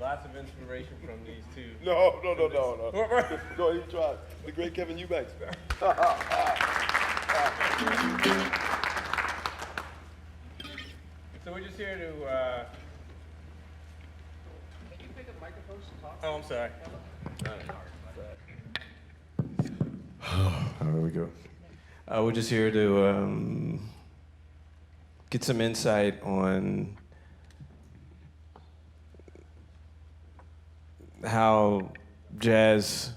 lots of inspiration from these two. No. Go ahead, try it. The great Kevin Eubanks. So we're just here to. Can you pick up microphones to talk? Oh, I'm sorry. There we go. We're just here to get some insight on how jazz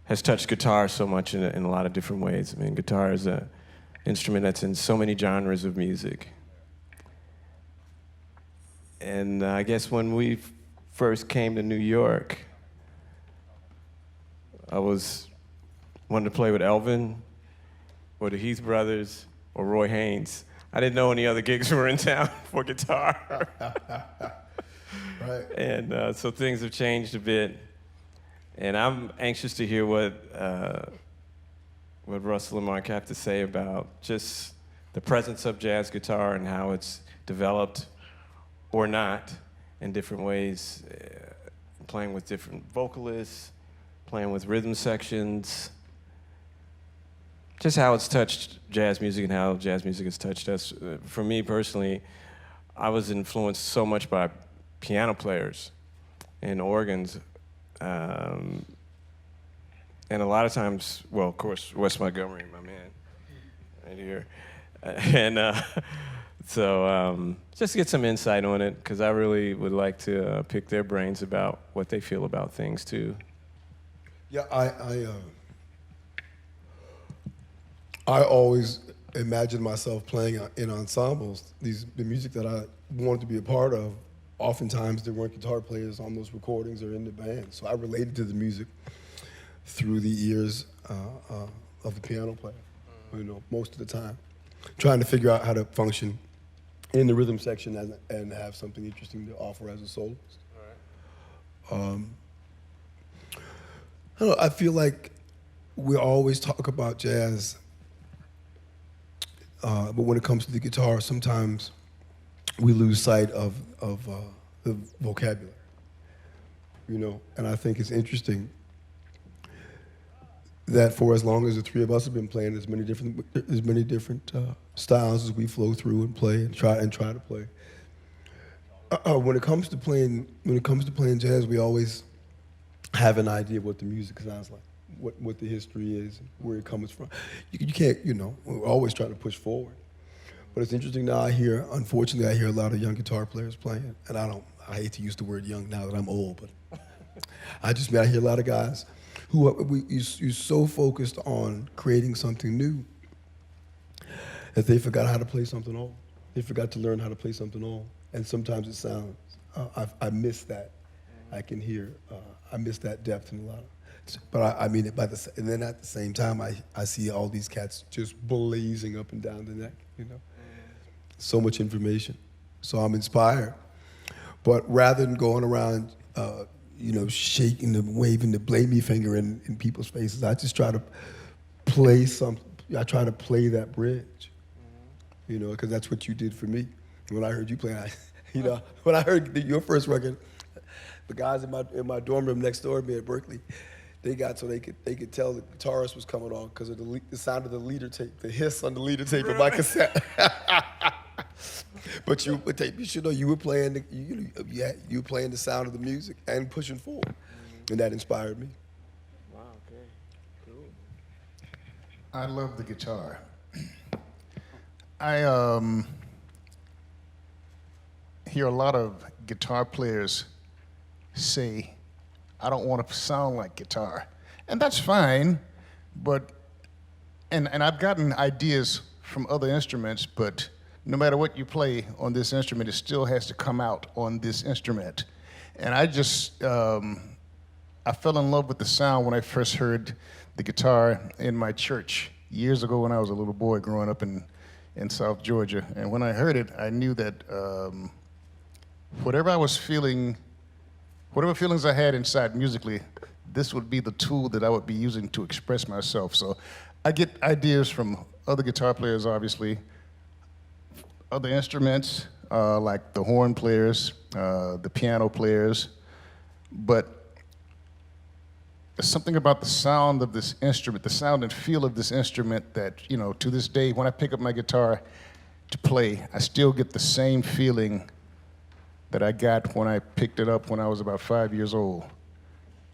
has touched guitar so much in a lot of different ways. I mean, guitar is an instrument that's in so many genres of music. And I guess when we first came to New York, I wanted to play with Elvin or the Heath Brothers or Roy Haynes. I didn't know any other gigs were in town for guitar. Right. And so things have changed a bit. And I'm anxious to hear what Russell and Mark have to say about just the presence of jazz guitar and how it's developed or not in different ways, playing with different vocalists, playing with rhythm sections, just how it's touched jazz music and how jazz music has touched us. For me personally, I was influenced so much by piano players and organs. And a lot of times, well, of course, Wes Montgomery, my man, right here. So just to get some insight on it, because I really would like to pick their brains about what they feel about things, too. Yeah, I always imagined myself playing in ensembles. The music that I wanted to be a part of, oftentimes there weren't guitar players on those recordings or in the band. So I related to the music through the ears of the piano player, most of the time. Trying to figure out how to function in the rhythm section and have something interesting to offer as a soloist. All right. I don't know, I feel like we always talk about jazz, but when it comes to the guitar, sometimes we lose sight of the vocabulary, and I think it's interesting that for as long as the three of us have been playing as many different styles as we flow through and play and try to play. When it comes to playing jazz, we always have an idea of what the music sounds like, what the history is, where it comes from. You can't, we're always trying to push forward. But it's interesting now. Unfortunately, I hear a lot of young guitar players playing, and I hate to use the word young now that I'm old, but I hear a lot of guys who you're so focused on creating something new that they forgot how to play something old. They forgot to learn how to play something old, and sometimes it sounds. I miss that. I can hear. I miss that depth in a lot of. But I mean it and then at the same time, I see all these cats just blazing up and down the neck. So much information. So I'm inspired. But rather than going around, shaking and waving the blame me finger in people's faces, I just try to play something. I try to play that bridge, because that's what you did for me. When I heard you play, when I heard your first record, the guys in my dorm room next door to me at Berkeley, they got so they could tell the guitarist was coming on because of the sound of the leader tape, the hiss on the leader tape of my cassette. But you should know you were playing you were playing the sound of the music and pushing forward, and that inspired me. Wow. Okay. Cool. I love the guitar. I hear a lot of guitar players say, I don't want to sound like guitar. And that's fine, but, and I've gotten ideas from other instruments, but no matter what you play on this instrument, it still has to come out on this instrument. And I just, I fell in love with the sound when I first heard the guitar in my church years ago when I was a little boy growing up in South Georgia. And when I heard it, I knew that whatever I was feeling, whatever feelings I had inside musically, this would be the tool that I would be using to express myself. So I get ideas from other guitar players, obviously, other instruments, like the horn players, the piano players, but there's something about the sound of this instrument, the sound and feel of this instrument that, you know, to this day, when I pick up my guitar to play, I still get the same feeling that I got when I picked it up when I was about 5 years old.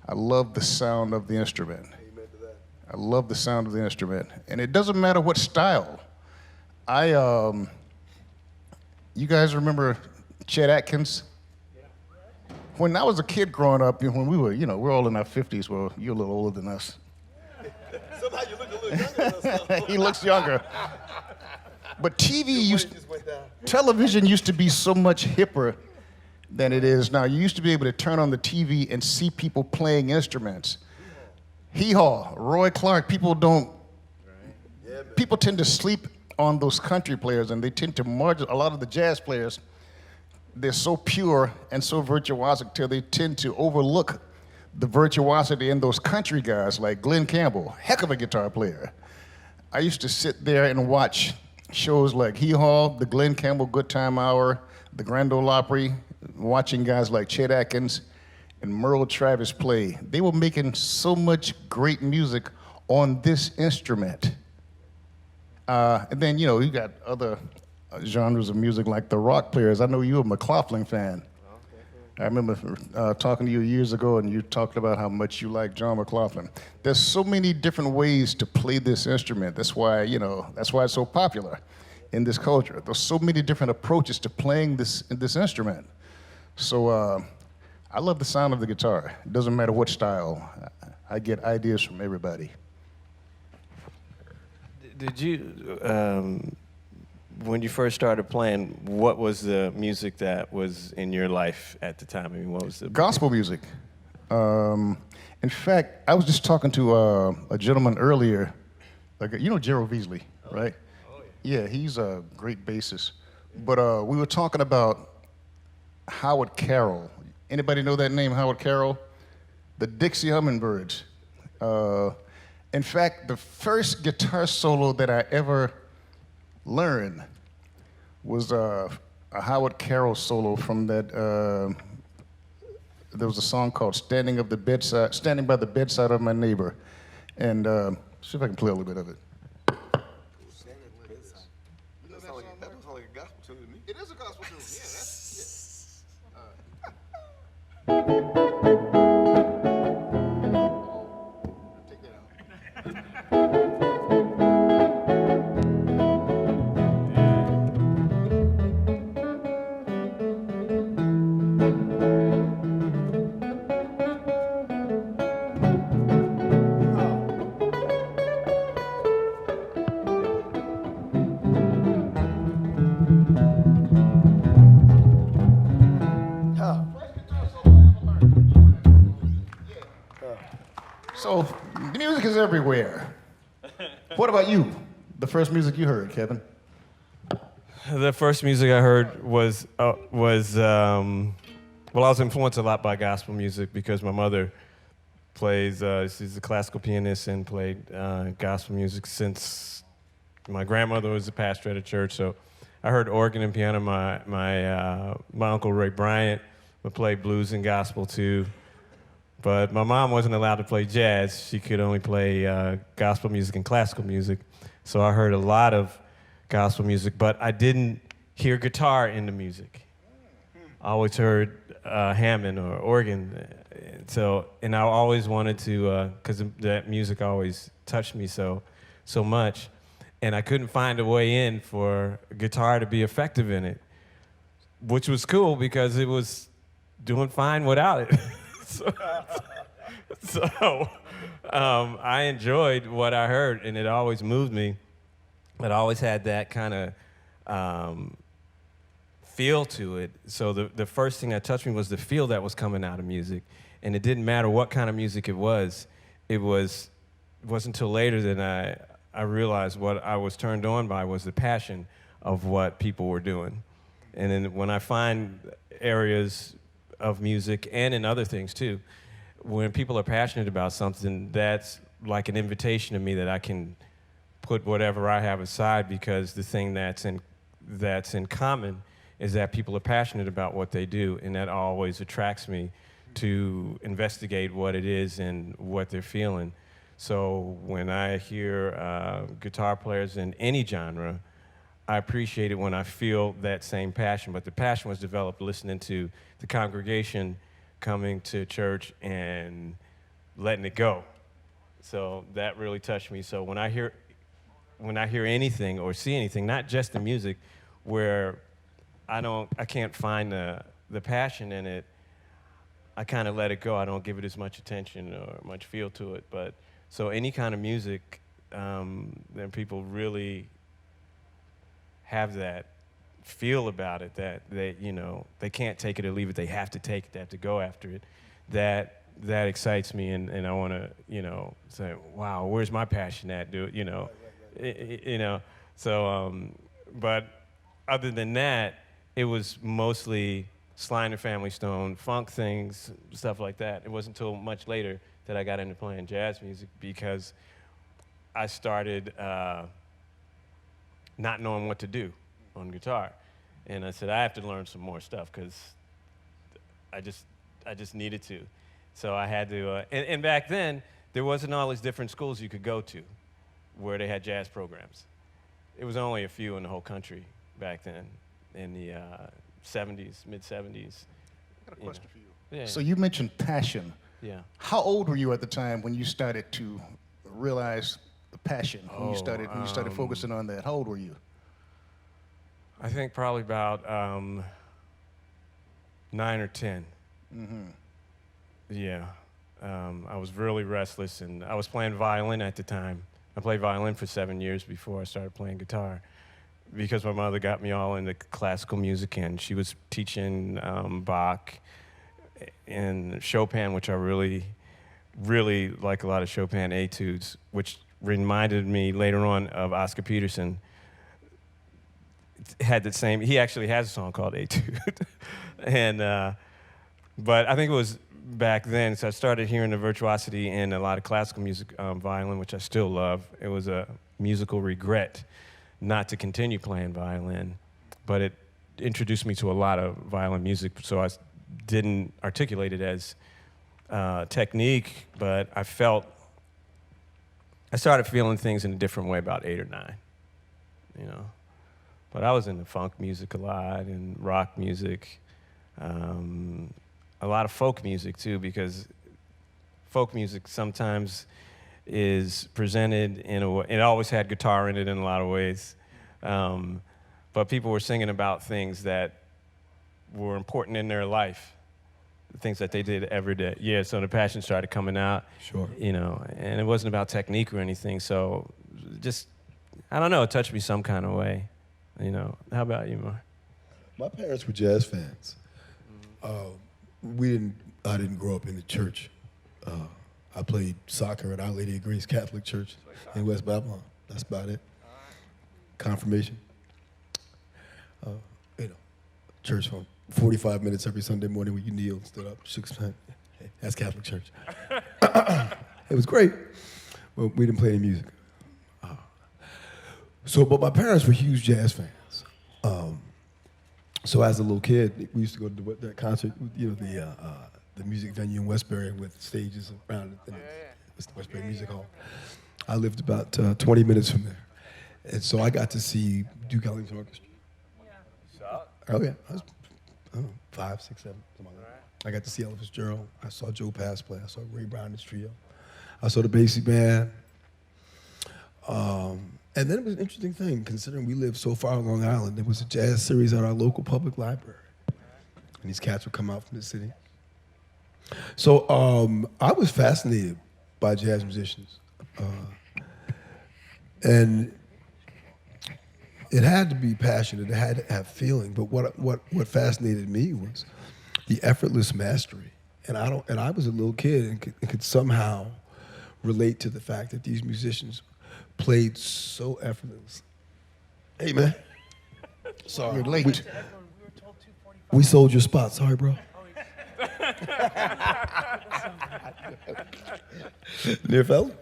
I love the sound of the instrument. Amen to that. I love the sound of the instrument. And it doesn't matter what style. You guys remember Chet Atkins? When I was a kid growing up, when we were, you know, we're all in our 50s. Well, you're a little older than us. Somehow you look a little younger than us. He looks younger. But television used to be so much hipper than it is now. You used to be able to turn on the TV and see people playing instruments. Hee-haw, Roy Clark. People tend to sleep on those country players, and they tend to a lot of the jazz players. They're so pure and so virtuosic till they tend to overlook the virtuosity in those country guys like Glenn Campbell, heck of a guitar player. I used to sit there and watch shows like Hee Haw, the Glenn Campbell Good Time Hour, the Grand Ole Opry, watching guys like Chet Atkins and Merle Travis play. They were making so much great music on this instrument. And then, you know, you got other genres of music like the rock players. I know you're a McLaughlin fan. I remember talking to you years ago, and you talked about how much you like John McLaughlin. There's so many different ways to play this instrument. That's why, you know, that's why it's so popular in this culture. There's so many different approaches to playing this instrument. So I love the sound of the guitar. It doesn't matter what style. I get ideas from everybody. Did you, when you first started playing, what was the music that was in your life at the time? I mean, what was the gospel music? In fact, I was just talking to a gentleman earlier, like, you know Gerald Veasley, right? Oh, yeah. Yeah, he's a great bassist. But we were talking about Howard Carroll. Anybody know that name, Howard Carroll? The Dixie Hummingbirds. In fact, the first guitar solo that I ever learned was a Howard Carroll solo from that. There was a song called "Standing by the Bedside of My Neighbor," and see if I can play a little bit of it. Standing by the bedside. That sounds like a gospel tune to me. It is a gospel tune. Take that out. So, the music is everywhere. What about you? The first music you heard, Kevin? The first music I heard was well, I was influenced a lot by gospel music because my mother plays, she's a classical pianist and played gospel music since my grandmother was a pastor at a church. So I heard organ and piano. My Uncle Ray Bryant would play blues and gospel too. But my mom wasn't allowed to play jazz. She could only play gospel music and classical music. So I heard a lot of gospel music, but I didn't hear guitar in the music. I always heard Hammond or organ. And I always wanted to, because that music always touched me so much. And I couldn't find a way in for guitar to be effective in it, which was cool because it was doing fine without it. So I enjoyed what I heard, and it always moved me. It always had that kind of feel to it. So the first thing that touched me was the feel that was coming out of music, and it didn't matter what kind of music it was. It wasn't until later that I realized what I was turned on by was the passion of what people were doing. And then when I find areas of music and in other things too, when people are passionate about something, that's like an invitation to me that I can put whatever I have aside, because the thing that's in common is that people are passionate about what they do, and that always attracts me to investigate what it is and what they're feeling. So when I hear guitar players in any genre, I appreciate it when I feel that same passion. But the passion was developed listening to the congregation coming to church and letting it go. So that really touched me. So when I hear anything or see anything, not just the music, where I can't find the passion in it, I kind of let it go. I don't give it as much attention or much feel to it. But so any kind of music, then people really have that feel about it, that they can't take it or leave it. They have to take it. They have to go after it. That excites me, and I want to say, wow, where's my passion at, dude? So but other than that, it was mostly Sly and the Family Stone, funk things, stuff like that. It wasn't until much later that I got into playing jazz music, because I started not knowing what to do on guitar. And I said, I have to learn some more stuff, because I just needed to. So I had to, and back then, there wasn't all these different schools you could go to where they had jazz programs. It was only a few in the whole country back then, in the 70s, mid-70s. I got a question for you. Yeah. So you mentioned passion. Yeah. How old were you at the time when you started to realize the passion, when you started focusing on that? How old were you? I think probably about 9 or 10. Mm-hmm. Yeah. I was really restless, and I was playing violin at the time. I played violin for 7 years before I started playing guitar, because my mother got me all into classical music, and she was teaching Bach and Chopin, which I really, really like, a lot of Chopin etudes, which reminded me later on of Oscar Peterson. Had the same, he actually has a song called Etude. And, but I think it was back then, so I started hearing the virtuosity in a lot of classical music, violin, which I still love. It was a musical regret not to continue playing violin, but it introduced me to a lot of violin music, so I didn't articulate it as technique, but I started feeling things in a different way about 8 or 9, But I was into funk music a lot, and rock music, a lot of folk music too, because folk music sometimes is presented in a way, it always had guitar in it in a lot of ways, but people were singing about things that were important in their life, things that they did every day. Yeah, so the passion started coming out. Sure. And it wasn't about technique or anything, so just, I don't know, it touched me some kind of way. How about you, Mark? My parents were jazz fans. I didn't grow up in the church. I played soccer at Our Lady of Grace Catholic Church in West Babylon. That's about it. Confirmation. Church for 45 minutes every Sunday morning where you kneel, stood up, shook his hand. Hey, that's Catholic church. It was great, but we didn't play any music. But my parents were huge jazz fans. So as a little kid, we used to go to that concert, the music venue in Westbury with stages around it. It's the Westbury Music Hall. I lived about 20 minutes from there. And so I got to see Duke Ellington Orchestra. Oh, yeah. I was 5, 6, 7, something like that. I got to see Ella Fitzgerald. I saw Joe Pass play. I saw Ray Brown and his trio. I saw the Basie Band. And then it was an interesting thing, considering we lived so far on Long Island. There was a jazz series at our local public library. And these cats would come out from the city. So I was fascinated by jazz musicians. And it had to be passionate, it had to have feeling, but what fascinated me was the effortless mastery. And I was a little kid and could somehow relate to the fact that these musicians played so effortless. Hey, man. Sorry. You're late. We sold your spot. Sorry, bro. Near Felder?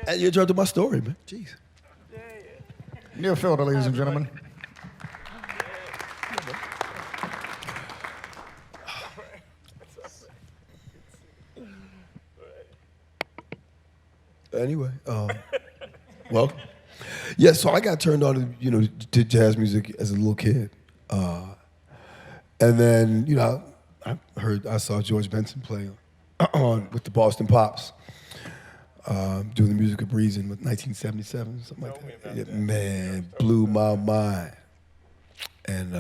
Hey, you interrupted my story, man. Jeez. Near Felder, ladies and gentlemen. anyway, welcome. Yeah, so I got turned on to, to jazz music as a little kid. And then, I saw George Benson play with the Boston Pops, doing the music of reason with 1977, something like that. Yeah, man, blew my mind. And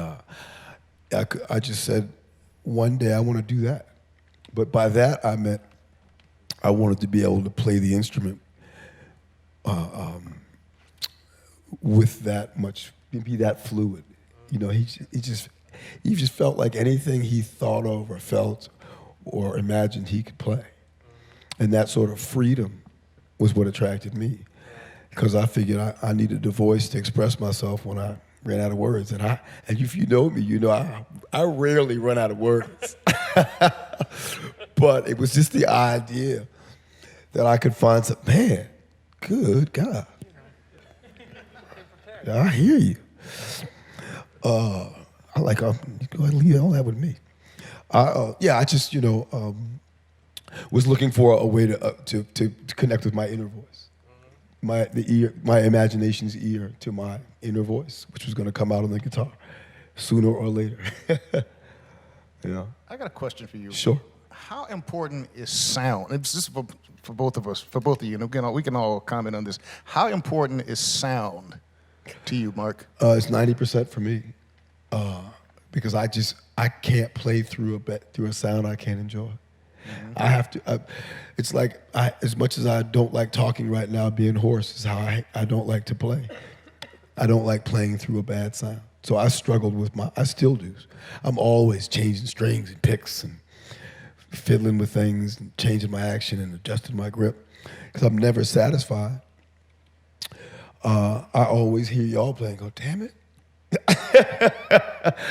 I just said, one day I want to do that. But by that I meant I wanted to be able to play the instrument with that much, be that fluid. He just felt like anything he thought of or felt or imagined he could play. And that sort of freedom was what attracted me, because I figured I needed a voice to express myself when I ran out of words. And if you know me, I rarely run out of words. But it was just the idea that I could find some, man, good God. I hear you. I like, go ahead and leave all that with me. I just, was looking for a way to connect with my inner voice. My imagination's ear to my inner voice, which was going to come out on the guitar sooner or later. I got a question for you. Sure. How important is sound? It's just for both of us, for both of you. And we can all comment on this. How important is sound to you, Mark? It's 90% for me, because I can't play through a sound I can't enjoy. Mm-hmm. I have to. It's like as much as I don't like talking right now, being hoarse is how I don't like to play. I don't like playing through a bad sound. So I struggled with I still do. I'm always changing strings and picks and fiddling with things and changing my action and adjusting my grip, because I'm never satisfied. I always hear y'all playing, go, damn it.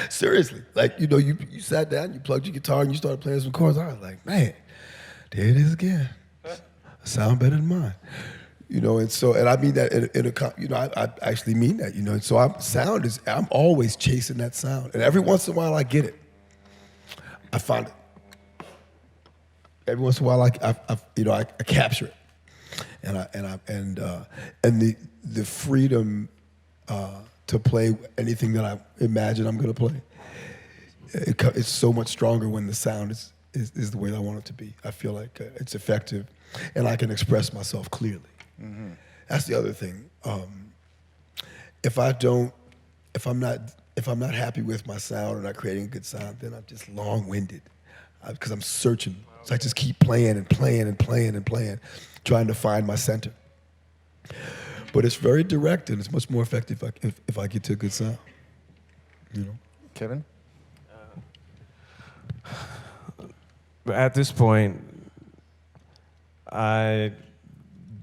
Seriously, like, you sat down, you plugged your guitar and you started playing some chords. I was like, man, there it is again. Sound better than mine. And I mean that I actually mean that, and so I'm always chasing that sound. And every once in a while I get it. I find it. Every once in a while I capture it. And the freedom to play anything that I imagine I'm going to play, it's so much stronger when the sound is the way I want it to be. I feel like it's effective and I can express myself clearly. Mm-hmm. That's the other thing. If I'm not happy with my sound or not creating a good sound, then I'm just long-winded, because I'm searching. So I just keep playing and playing and playing and playing, trying to find my center. But it's very direct, and it's much more effective if I get to a good sound. Kevin? At this point, I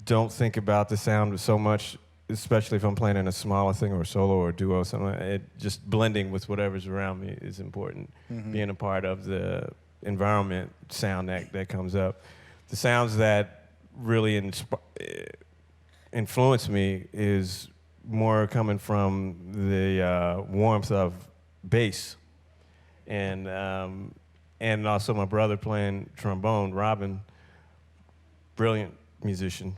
don't think about the sound so much, especially if I'm playing in a smaller thing or a solo or a duo. Something. Just blending with whatever's around me is important. Mm-hmm. Being a part of the environment sound that comes up. The sounds that really influence me is more coming from the warmth of bass, and also my brother playing trombone, Robin, brilliant musician,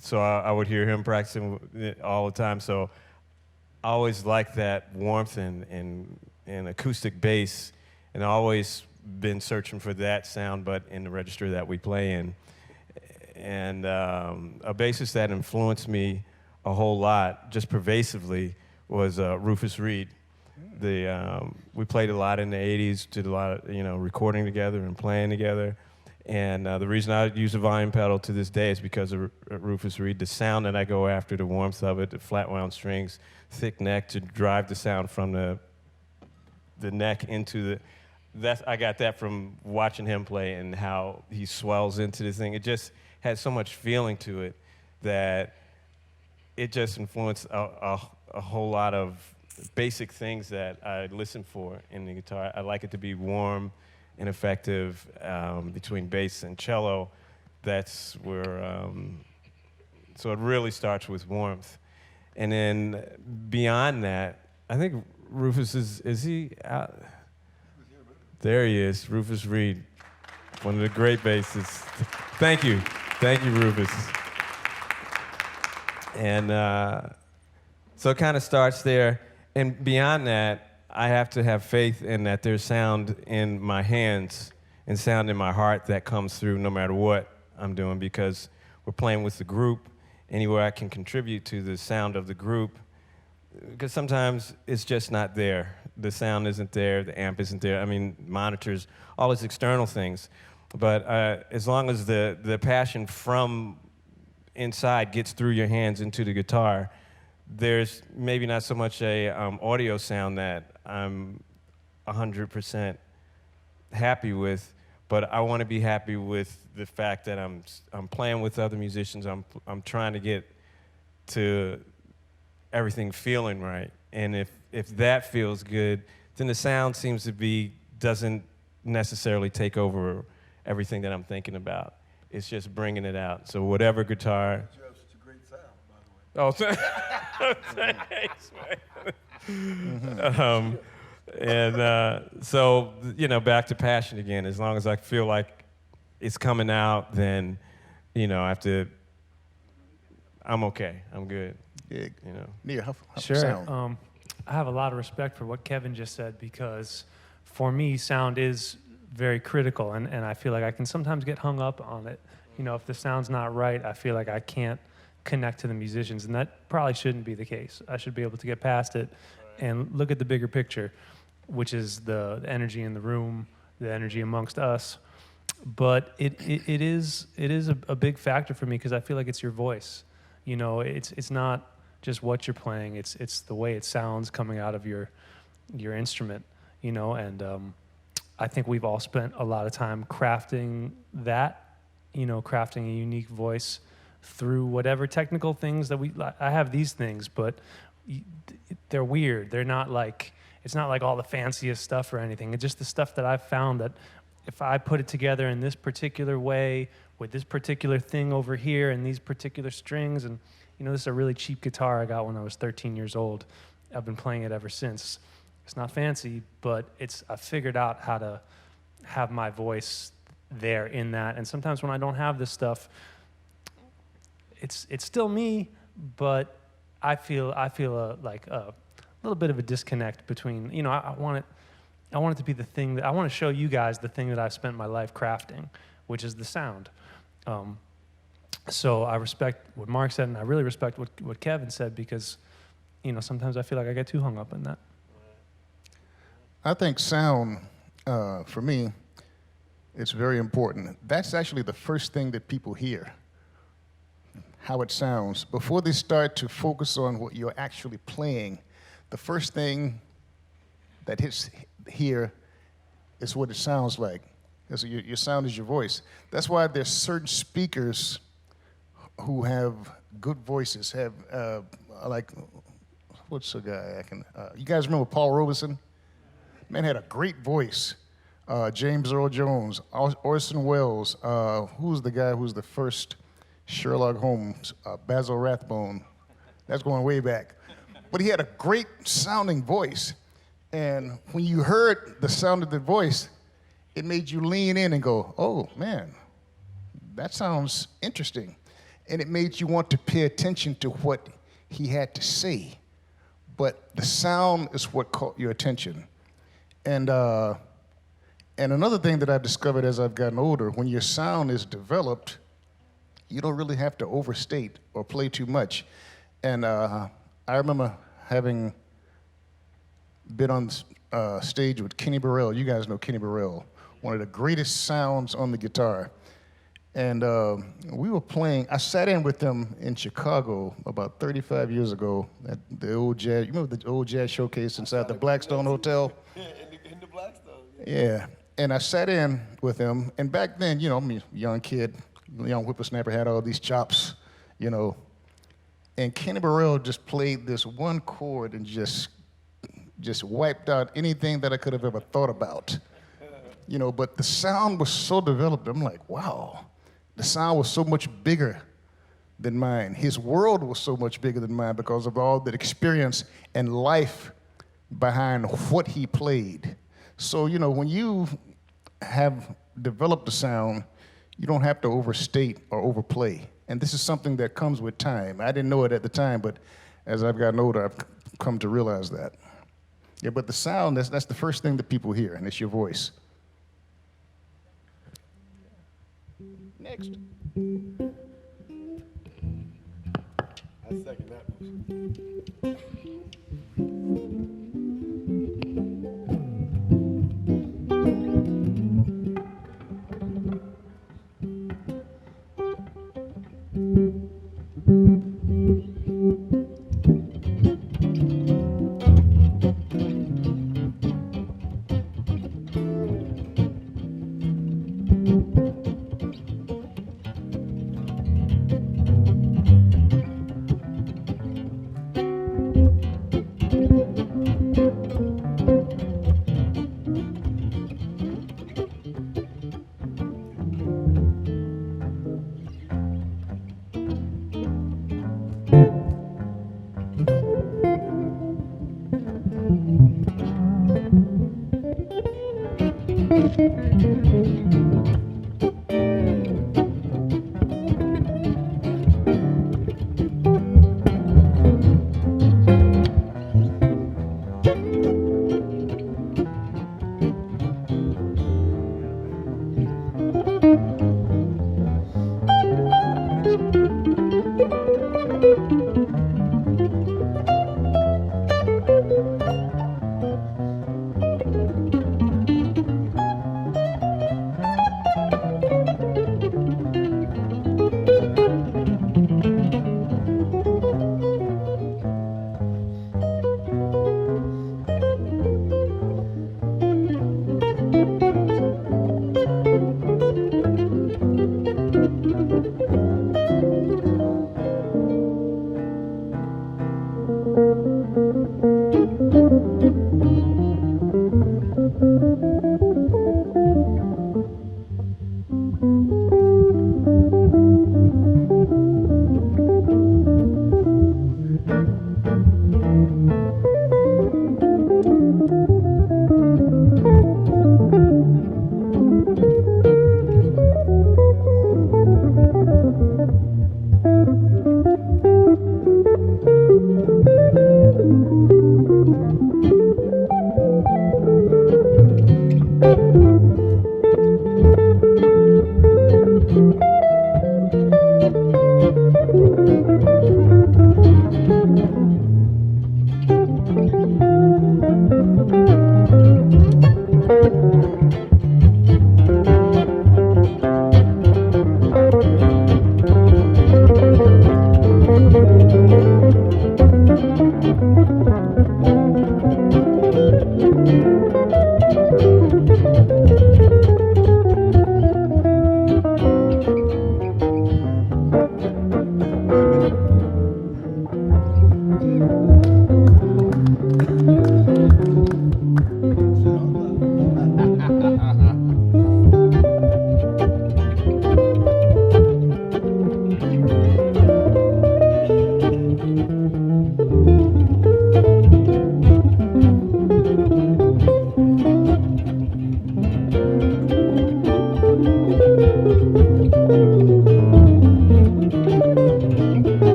so I would hear him practicing all the time. So I always liked that warmth and acoustic bass, and I always been searching for that sound, but in the register that we play in. And a bassist that influenced me a whole lot, just pervasively, was Rufus Reed. We played a lot in the 80s, did a lot of recording together and playing together. And the reason I use a volume pedal to this day is because of Rufus Reed. The sound that I go after, the warmth of it, the flat wound strings, thick neck to drive the sound from the neck into I got that from watching him play and how he swells into the thing. It just had so much feeling to it that it just influenced a whole lot of basic things that I listen for in the guitar. I like it to be warm and effective. Between bass and cello, that's where, so it really starts with warmth. And then beyond that, I think Rufus is he out? There he is, Rufus Reed, one of the great bassists. Thank you. Thank you, Rufus. And so it kind of starts there. And beyond that, I have to have faith in that there's sound in my hands and sound in my heart that comes through no matter what I'm doing, because we're playing with the group. Anywhere I can contribute to the sound of the group, because sometimes it's just not there. The sound isn't there, the amp isn't there. I mean, monitors, all these external things. But as long as the passion from inside gets through your hands into the guitar, there's maybe not so much a audio sound that I'm 100% happy with, but I want to be happy with the fact that I'm playing with other musicians. I'm trying to get to everything feeling right, and if that feels good, then the sound seems to doesn't necessarily take over everything that I'm thinking about. It's just bringing it out. So whatever guitar. You have such a great sound, by the way. Oh, thanks, man. So, back to passion again. As long as I feel like it's coming out, then, I'm okay. I'm good. Yeah. Nia, how Sure. sound? I have a lot of respect for what Kevin just said, because for me, sound is very critical, and I feel like I can sometimes get hung up on it. If the sound's not right, I feel like I can't connect to the musicians, and that probably shouldn't be the case. I should be able to get past it and look at the bigger picture, which is the energy in the room, the energy amongst us. But it is a big factor for me, because I feel like it's your voice. It's not just what you're playing, it's the way it sounds coming out of your instrument, and I think we've all spent a lot of time crafting that, crafting a unique voice through whatever technical things that I have these things, but they're weird. They're not like, it's not like all the fanciest stuff or anything. It's just the stuff that I've found that if I put it together in this particular way with this particular thing over here and these particular strings, and this is a really cheap guitar I got when I was 13 years old. I've been playing it ever since. It's not fancy, but I figured out how to have my voice there in that. And sometimes when I don't have this stuff, it's still me, but I feel like a little bit of a disconnect between, I want it to be the thing that I want to show you guys, the thing that I've spent my life crafting, which is the sound. So I respect what Mark said, and I really respect what Kevin said, because, sometimes I feel like I get too hung up in that. I think sound, for me, it's very important. That's actually the first thing that people hear, how it sounds. Before they start to focus on what you're actually playing, the first thing that hits here is what it sounds like. So your sound is your voice. That's why there's certain speakers who have good voices, like, what's the guy? You guys remember Paul Robeson? Man had a great voice. James Earl Jones, Orson Welles. Who's the guy who's the first Sherlock Holmes? Basil Rathbone. That's going way back. But he had a great sounding voice. And when you heard the sound of the voice, it made you lean in and go, oh, man, that sounds interesting. And it made you want to pay attention to what he had to say. But the sound is what caught your attention. And another thing that I've discovered as I've gotten older, when your sound is developed, you don't really have to overstate or play too much. And I remember having been on stage with Kenny Burrell. You guys know Kenny Burrell, one of the greatest sounds on the guitar. And we were playing, I sat in with them in Chicago about 35 years ago at the old jazz, you remember the old jazz showcase inside the Blackstone Hotel? In the Blackstone. Yeah, and I sat in with them, and back then, I'm a young kid, young whippersnapper, had all these chops, and Kenny Burrell just played this one chord and just wiped out anything that I could have ever thought about. But the sound was so developed, I'm like, wow. The sound was so much bigger than mine. His world was so much bigger than mine because of all that experience and life behind what he played. So, when you have developed a sound, you don't have to overstate or overplay. And this is something that comes with time. I didn't know it at the time, but as I've gotten older, I've come to realize that. Yeah, but the sound, that's the first thing that people hear, and it's your voice. Next. I second that motion.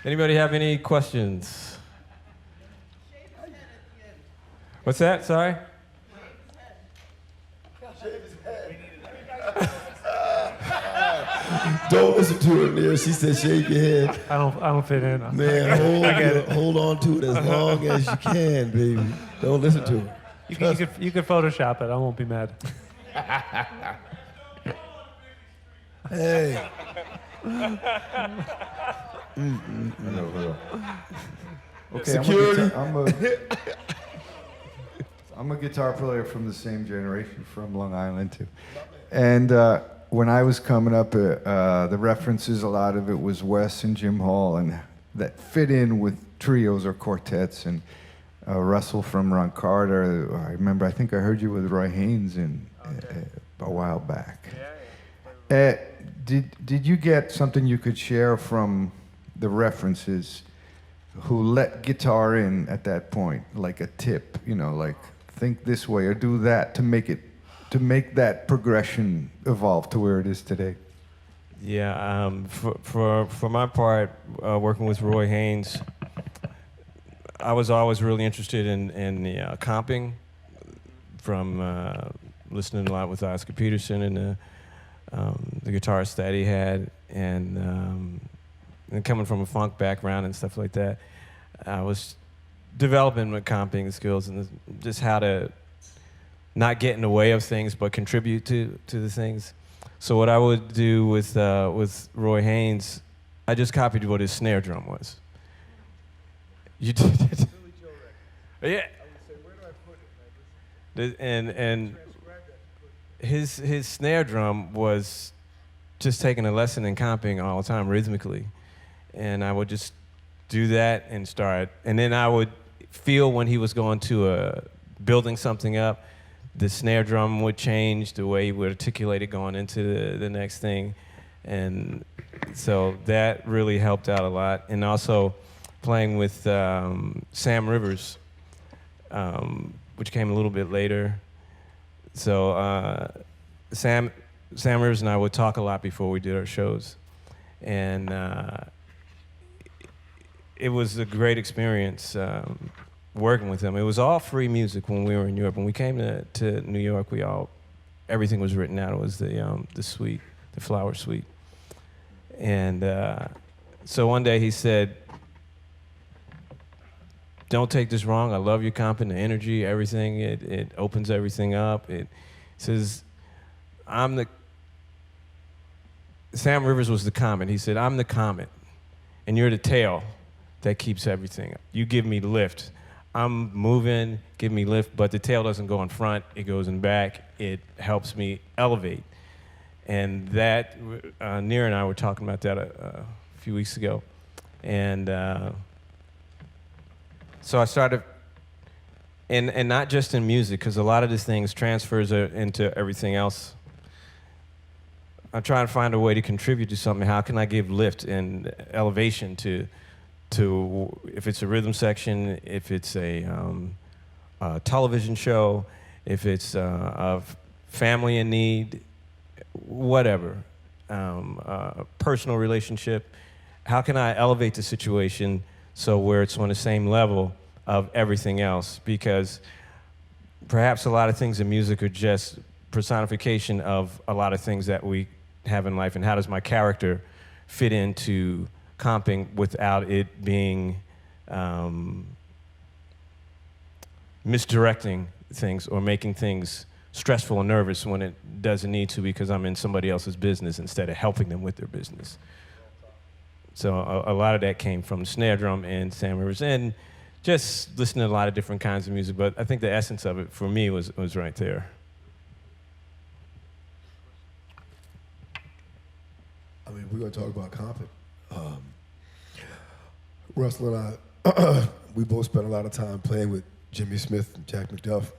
Anybody have any questions? What's that? Sorry? Don't listen to her, Neil. She said shake your head. I don't fit in. Man, hold on to it as long as you can, baby. Don't listen to her. You could Photoshop it. I won't be mad. Hey. Okay, Security. I'm a guitar player from the same generation, from Long Island too. And when I was coming up, the references, a lot of it was Wes and Jim Hall, and that fit in with trios or quartets. And Russell from Ron Carter, I remember, I think I heard you with Roy Haynes a while back. Did you get something you could share from the references who let guitar in at that point, like a tip, like think this way or do that to make that progression evolve to where it is today? Yeah, for my part, working with Roy Haynes, I was always really interested in the comping, from listening a lot with Oscar Peterson and the guitarist that he had, and coming from a funk background and stuff like that, I was developing my comping skills and just how to not get in the way of things but contribute to the things. So what I would do with Roy Haynes, I just copied what his snare drum was. You did. Yeah. And his snare drum was just taking a lesson in comping all the time rhythmically, and I would just do that and start, and then I would feel when he was going to building something up, the snare drum would change, the way he would articulate it going into the next thing, and so that really helped out a lot. And also playing with Sam Rivers, which came a little bit later. So Sam Rivers and I would talk a lot before we did our shows, and it was a great experience working with him. It was all free music when we were in Europe. When we came to New York, everything was written out. It was the suite, the flower suite, and so one day he said, "Don't take this wrong. I love your comping, the energy, everything. It opens everything up." It says, Sam Rivers was the comet. He said, "I'm the comet, and you're the tail that keeps everything. You give me lift. I'm moving, give me lift, but the tail doesn't go in front. It goes in back. It helps me elevate." And that, Nir and I were talking about that a few weeks ago. And so I started, and not just in music, because a lot of these things transfers into everything else. I'm trying to find a way to contribute to something. How can I give lift and elevation to if it's a rhythm section, if it's a television show, if it's a family in need, whatever, personal relationship. How can I elevate the situation so where it's on the same level of everything else? Because perhaps a lot of things in music are just personification of a lot of things that we have in life, and how does my character fit into comping without it being misdirecting things or making things stressful and nervous when it doesn't need to, because I'm in somebody else's business instead of helping them with their business. So a lot of that came from the snare drum and Sam Rivers, and just listening to a lot of different kinds of music. But I think the essence of it for me was right there. I mean, we're going to talk about comping. Russell and I, we both spent a lot of time playing with Jimmy Smith and Jack McDuff.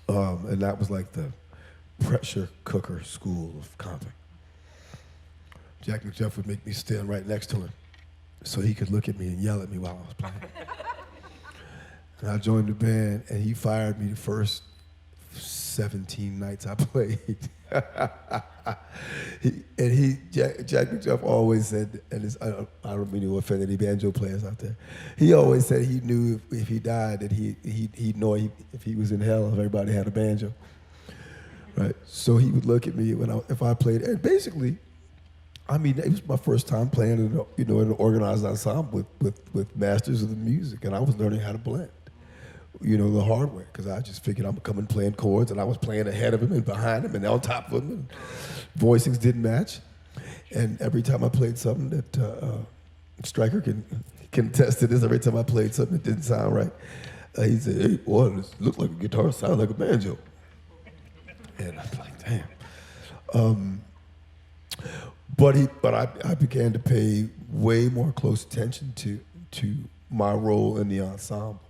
And that was like the pressure cooker school of comping. Jack McDuff would make me stand right next to him so he could look at me and yell at me while I was playing. And I joined the band, and he fired me the first 17 nights I played. Jack McDuff always said, and I don't mean to offend any banjo players out there. He always said he knew if he died that he'd know if he was in hell if everybody had a banjo, right? So he would look at me if I played, and basically, I mean, it was my first time playing in an organized ensemble with masters of the music, and I was learning how to blend. The hard way, because I just figured I'm coming playing chords, and I was playing ahead of him and behind him and on top of him, and voicings didn't match. And every time I played something that Stryker can attest to this, every time I played something that didn't sound right, he'd say, "Hey, boy, this looks like a guitar, sounds like a banjo." And I'm like, damn. But I began to pay way more close attention to my role in the ensemble.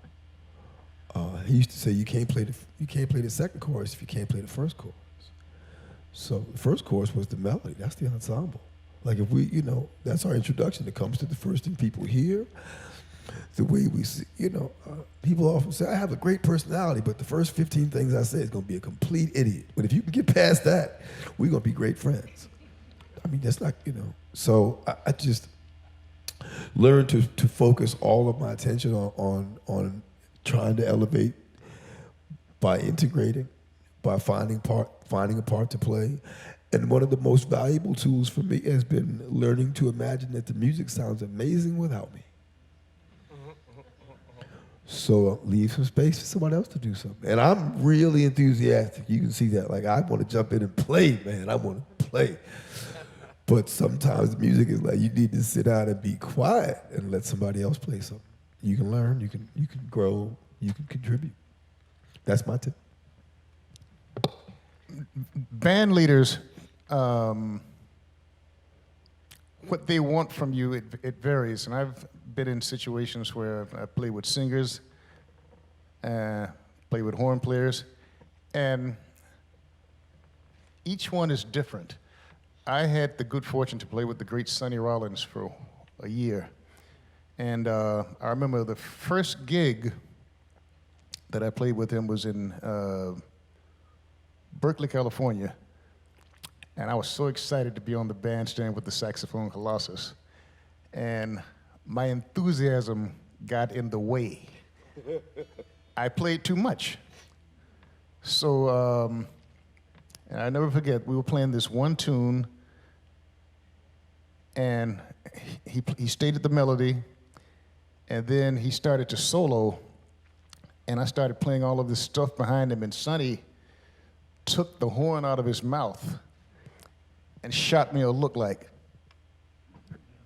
He used to say you can't play the second chorus if you can't play the first chorus. So the first chorus was the melody. That's the ensemble. Like if we, that's our introduction. It comes to the first thing people hear, the way we see. People often say I have a great personality, but the first 15 things I say is going to be a complete idiot. But if you can get past that, we're going to be great friends. I mean, that's not, So I just learned to focus all of my attention on trying to elevate by integrating, by finding a part to play. And one of the most valuable tools for me has been learning to imagine that the music sounds amazing without me. So leave some space for someone else to do something. And I'm really enthusiastic. You can see that. Like, I want to jump in and play, man. I want to play. But sometimes the music is like, you need to sit down and be quiet and let somebody else play something. You can learn, you can grow, you can contribute. That's my tip. Band leaders, what they want from you, it varies. And I've been in situations where I play with singers, play with horn players, and each one is different. I had the good fortune to play with the great Sonny Rollins for a year. And I remember the first gig that I played with him was in Berkeley, California. And I was so excited to be on the bandstand with the saxophone Colossus. And my enthusiasm got in the way. I played too much. So, and I never forget, we were playing this one tune, and he stated the melody, and then he started to solo, and I started playing all of this stuff behind him, and Sonny took the horn out of his mouth and shot me a look like,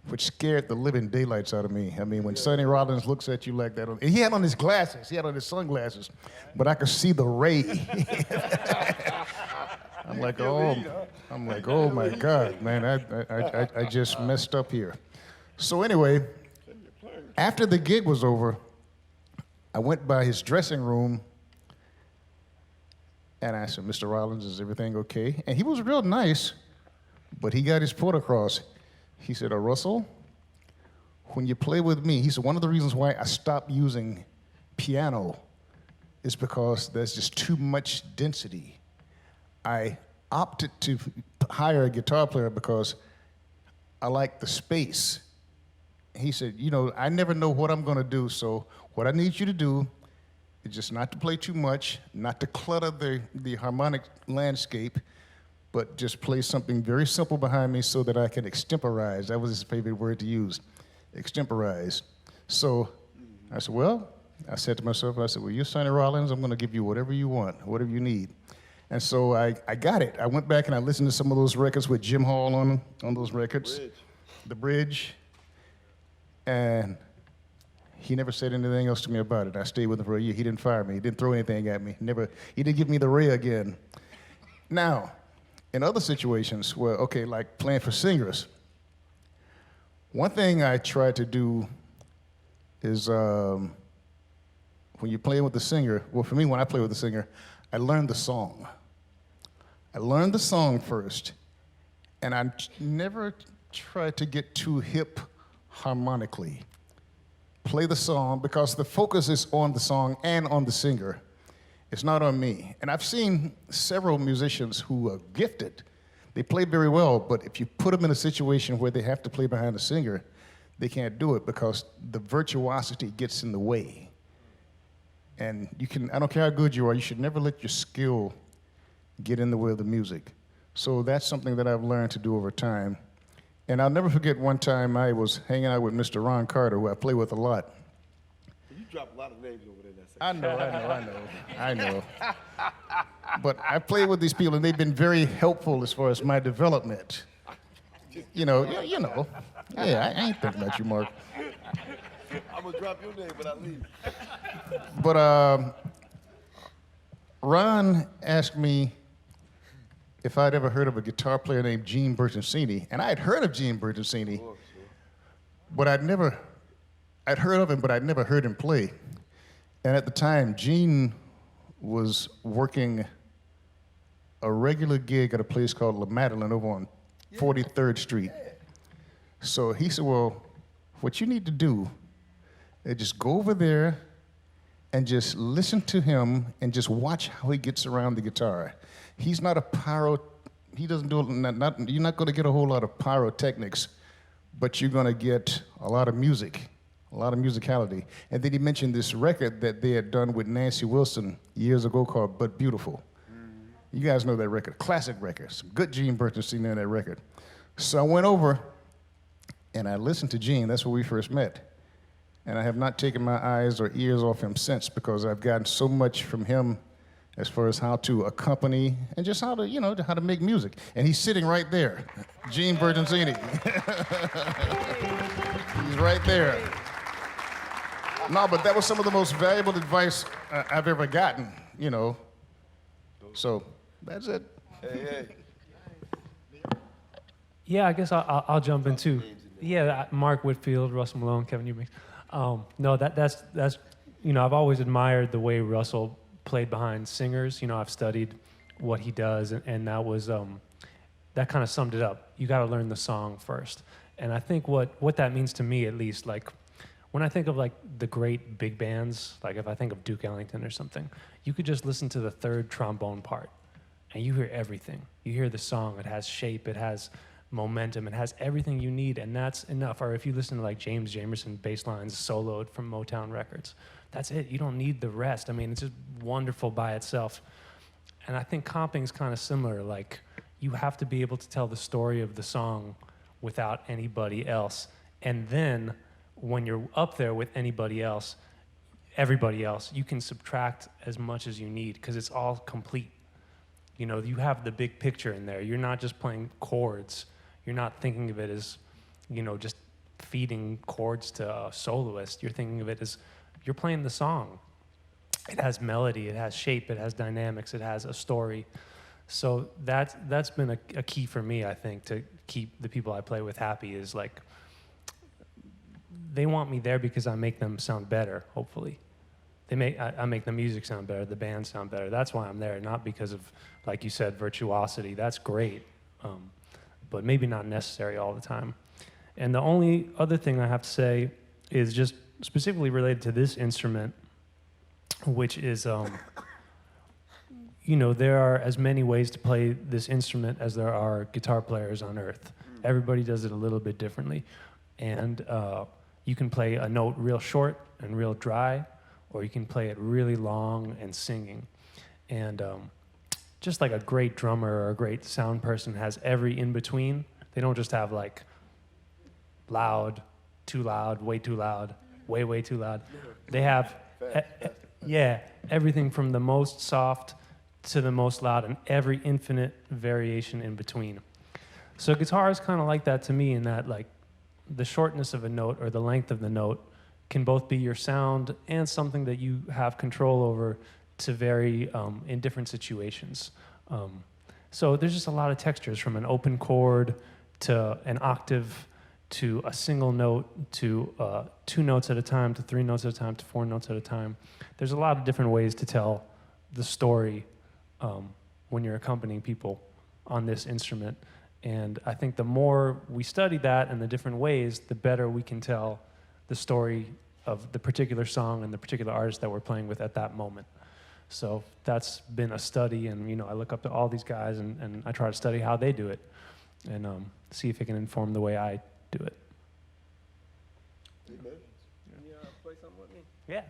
which scared the living daylights out of me. I mean, when Sonny Rollins looks at you like that, and he had on his glasses, he had on his sunglasses, but I could see the ray. I'm like, oh my God, man, I just messed up here. So anyway, after the gig was over, I went by his dressing room and I said, "Mr. Rollins, is everything okay?" And he was real nice, but he got his point across. He said, "Russell, when you play with me," he said, "one of the reasons why I stopped using piano is because there's just too much density. I opted to hire a guitar player because I like the space." He said, "I never know what I'm going to do, so what I need you to do is just not to play too much, not to clutter the harmonic landscape, but just play something very simple behind me so that I can extemporize." That was his favorite word to use, extemporize. So I said to myself, well, you're Sonny Rollins, I'm going to give you whatever you want, whatever you need. And so I got it. I went back and I listened to some of those records with Jim Hall on those records, The Bridge, and he never said anything else to me about it. I stayed with him for a year. He didn't fire me. He didn't throw anything at me. He didn't give me the ray again. Now, in other situations where, like playing for singers, one thing I try to do is when you're playing with the singer, well, for me, when I play with the singer, I learn the song. I learn the song first, and I never try to get too hip harmonically. Play the song because the focus is on the song and on the singer. It's not on me. And I've seen several musicians who are gifted. They play very well, but if you put them in a situation where they have to play behind a singer, they can't do it because the virtuosity gets in the way. And I don't care how good you are, you should never let your skill get in the way of the music. So that's something that I've learned to do over time. And I'll never forget one time I was hanging out with Mr. Ron Carter, who I play with a lot. You drop a lot of names over there in that section. I know. But I played with these people, and they've been very helpful as far as my development. You know. Yeah, I ain't thinking about you, Mark. I'm gonna drop your name, but I leave. But Ron asked me if I'd ever heard of a guitar player named Gene Bertoncini, and I had heard of Gene Bertoncini, but I'd heard of him, but I'd never heard him play. And at the time, Gene was working a regular gig at a place called La Madeleine over on 43rd Street. So he said, well, what you need to do is just go over there and just listen to him and just watch how he gets around the guitar. He's not a he doesn't do, you're not gonna get a whole lot of pyrotechnics, but you're gonna get a lot of music, a lot of musicality. And then he mentioned this record that they had done with Nancy Wilson years ago called But Beautiful. You guys know that record, classic record, some good Gene Bertoncini in that record. So I went over and I listened to Gene, that's where we first met. And I have not taken my eyes or ears off him since because I've gotten so much from him as far as how to accompany and just how to, how to make music. And he's sitting right there, Gene Bertoncini. He's right there. No, but that was some of the most valuable advice I've ever gotten, So that's it. Hey. Yeah, I guess I'll jump in too. Yeah, Mark Whitfield, Russell Malone, Kevin Eubanks. No, that's I've always admired the way Russell played behind singers. I've studied what he does, and that was that kind of summed it up. You got to learn the song first, and I think what that means to me, at least, like when I think of like the great big bands, like if I think of Duke Ellington or something, you could just listen to the third trombone part, and you hear everything. You hear the song. It has shape. It has momentum. It has everything you need, and that's enough. Or if you listen to like James Jamerson bass lines soloed from Motown Records, that's it. You don't need the rest. I mean, it's just wonderful by itself. And I think comping's kind of similar. Like, you have to be able to tell the story of the song without anybody else. And then when you're up there with everybody else, you can subtract as much as you need because it's all complete. You have the big picture in there. You're not just playing chords. You're not thinking of it as, just feeding chords to a soloist. You're thinking of it as you're playing the song. It has melody, it has shape, it has dynamics, it has a story. So that's been a key for me, I think, to keep the people I play with happy is like, they want me there because I make them sound better, hopefully. I make the music sound better, the band sound better. That's why I'm there, not because of, like you said, virtuosity. That's great, but maybe not necessary all the time. And the only other thing I have to say is just specifically related to this instrument, which is, there are as many ways to play this instrument as there are guitar players on earth. Everybody does it a little bit differently. And you can play a note real short and real dry, or you can play it really long and singing. And just like a great drummer or a great sound person has every in-between. They don't just have like loud, too loud, way too loud, way, way too loud. They have, everything from the most soft to the most loud and every infinite variation in between. So guitar is kind of like that to me in that like the shortness of a note or the length of the note can both be your sound and something that you have control over to vary in different situations. So there's just a lot of textures from an open chord to an octave to a single note to 2 notes at a time to 3 notes at a time to 4 notes at a time. There's a lot of different ways to tell the story when you're accompanying people on this instrument. And I think the more we study that and the different ways, the better we can tell the story of the particular song and the particular artist that we're playing with at that moment. So that's been a study, and I look up to all these guys, and I try to study how they do it, and see if it can inform the way I do it. Can you play something with me? Yeah.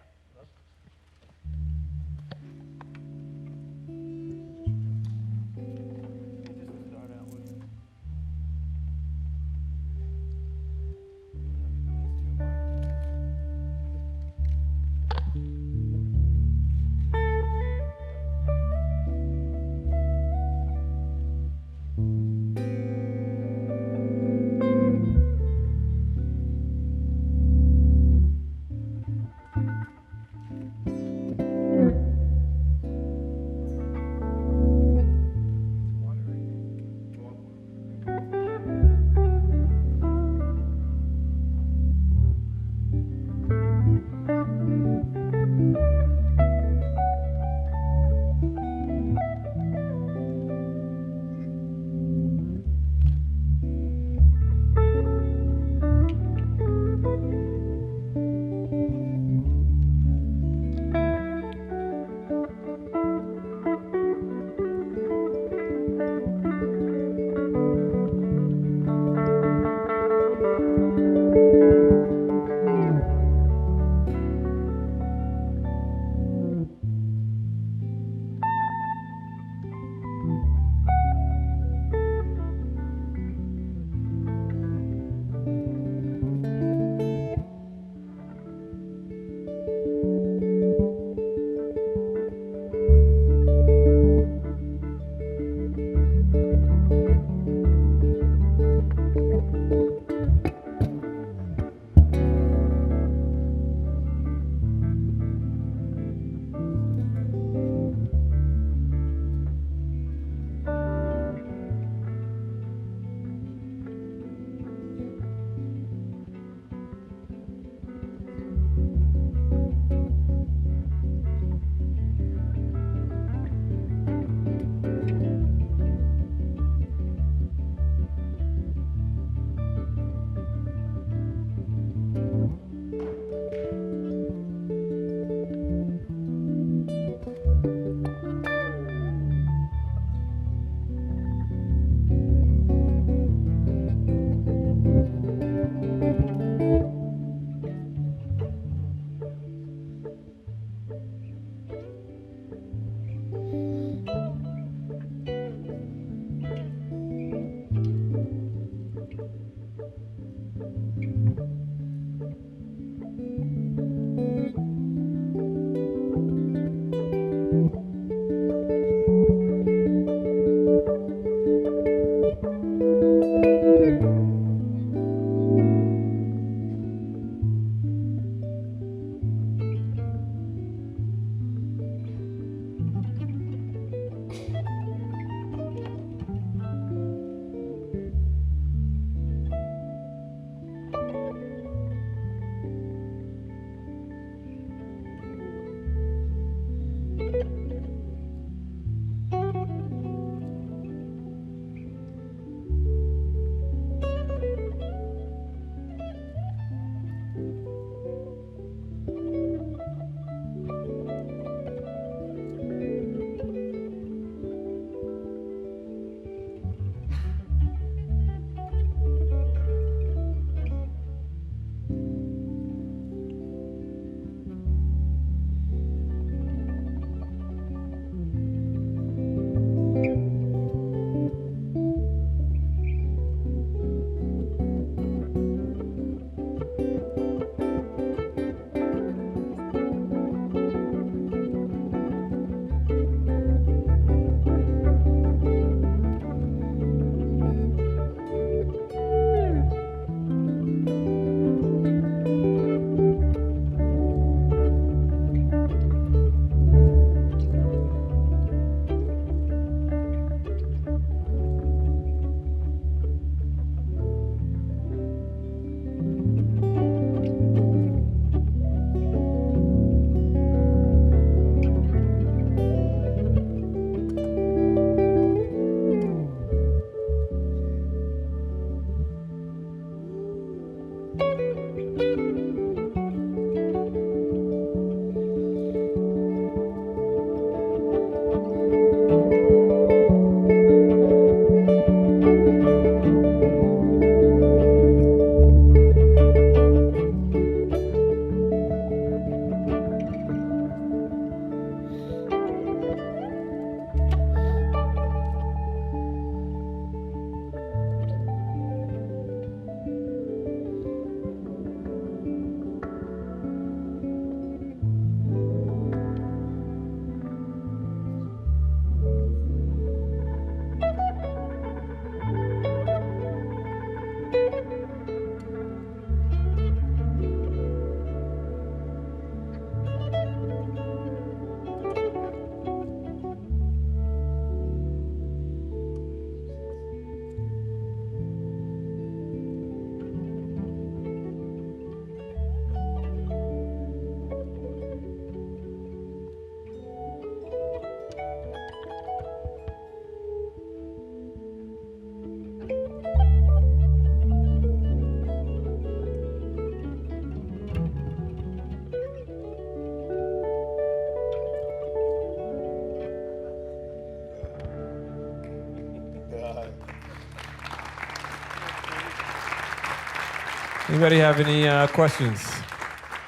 Anybody have any questions?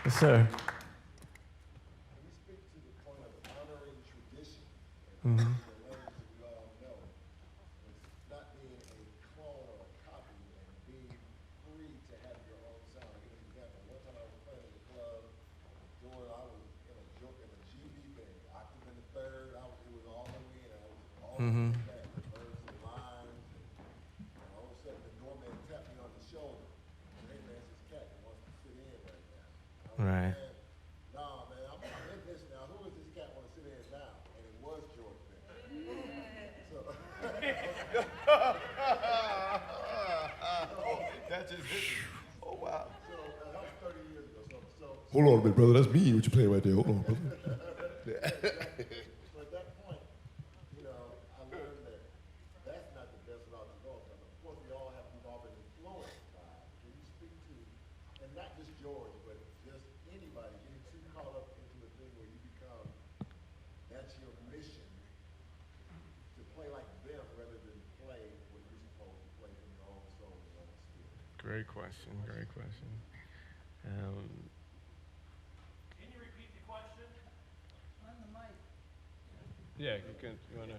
Yes, sir. Can you speak to the point of honoring tradition? Mm-hmm. The language that we all know. It's not being a clone or a copy and being free to have your own sound. I'll give you an example. One time I was playing at the club, I was in a GB thing, octave in the third, it was all the way in, I was all the way back, the birds and lines, and all of a sudden the doorman tapped me on the shoulder. Hey man, it's this cat that wants to sit in right now. Right. Nah, man, I'm in this now. Who is this cat want to sit in now? And it was George Benson. So, That just hit me. Oh, wow. so that was 30 years ago. So Hold on a minute, brother. That's me. What you playing right there? Hold on, brother. So at that point, I learned that that's not the best route to go. Because of course, we've all been influenced by. Can you speak to, and not just George, but just anybody getting too caught up into a thing where you become, that's your mission, to play like them rather than play what you're supposed to play from your own soul and your own spirit. Great question. Great question. Can you repeat the question? On the mic. Yeah, you can. You wanna?